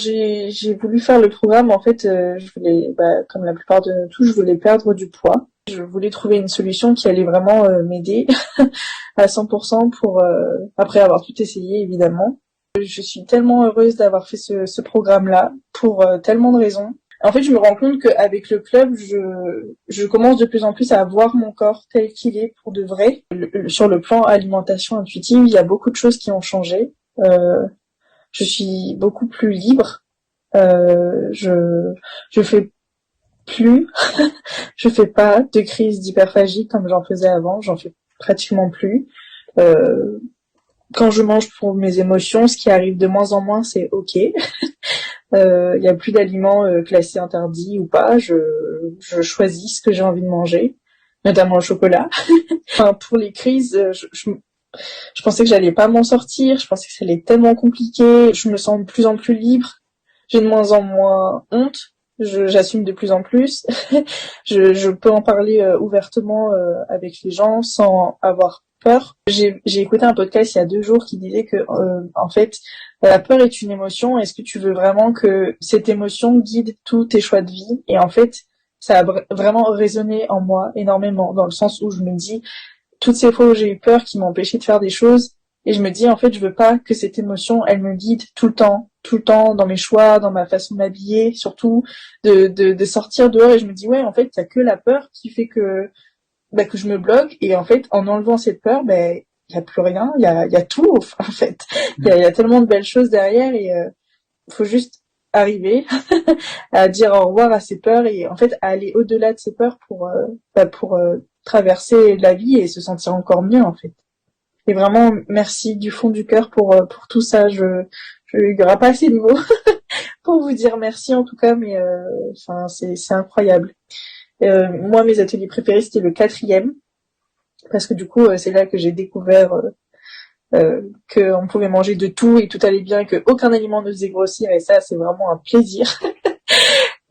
J'ai voulu faire le programme, en fait, je voulais, comme la plupart de nous tous, je voulais perdre du poids. Je voulais trouver une solution qui allait vraiment m'aider à 100% pour, après avoir tout essayé, évidemment. Je suis tellement heureuse d'avoir fait ce programme-là pour tellement de raisons. En fait, je me rends compte qu'avec le club, je commence de plus en plus à voir mon corps tel qu'il est pour de vrai. Sur le plan alimentation intuitive, il y a beaucoup de choses qui ont changé. Je suis beaucoup plus libre. Je fais plus, je fais pas de crise d'hyperphagie comme j'en faisais avant. J'en fais pratiquement plus. Euh, Quand je mange pour mes émotions, ce qui arrive de moins en moins, c'est ok. Il y a plus d'aliments classés interdits ou pas. Je choisis ce que j'ai envie de manger, notamment le chocolat. Enfin, pour les crises, je pensais que j'allais pas m'en sortir. Je pensais que ça allait être tellement compliqué. Je me sens de plus en plus libre. J'ai de moins en moins honte. J'assume de plus en plus. Je peux en parler ouvertement avec les gens sans avoir peur. J'ai écouté un podcast il y a 2 jours qui disait que en fait la peur est une émotion. Est-ce que tu veux vraiment que cette émotion guide tous tes choix de vie? Et en fait, ça a vraiment résonné en moi énormément dans le sens où je me dis toutes ces fois où j'ai eu peur qui m'ont empêché de faire des choses. Et je me dis, en fait, je veux pas que cette émotion, elle me guide tout le temps, dans mes choix, dans ma façon de m'habiller, surtout de sortir dehors. Et je me dis, ouais, en fait, il y a que la peur qui fait que je me bloque. Et en fait, en enlevant cette peur, il y a plus rien, il y a tout, en fait. Il y a tellement de belles choses derrière et faut juste arriver à dire au revoir à ces peurs et en fait à aller au-delà de ces peurs pour traverser la vie et se sentir encore mieux en fait. Et vraiment merci du fond du cœur pour tout ça. Il y aura pas assez de mots pour vous dire merci en tout cas, mais enfin c'est incroyable. Moi mes ateliers préférés c'était le 4e parce que du coup c'est là que j'ai découvert qu'on pouvait manger de tout et tout allait bien, que aucun aliment ne faisait grossir et ça c'est vraiment un plaisir.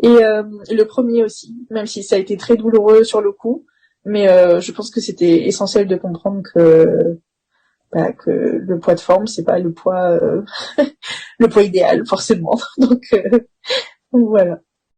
Et le premier aussi, même si ça a été très douloureux sur le coup, mais je pense que c'était essentiel de comprendre que le poids de forme c'est pas le poids le poids idéal forcément. Donc voilà.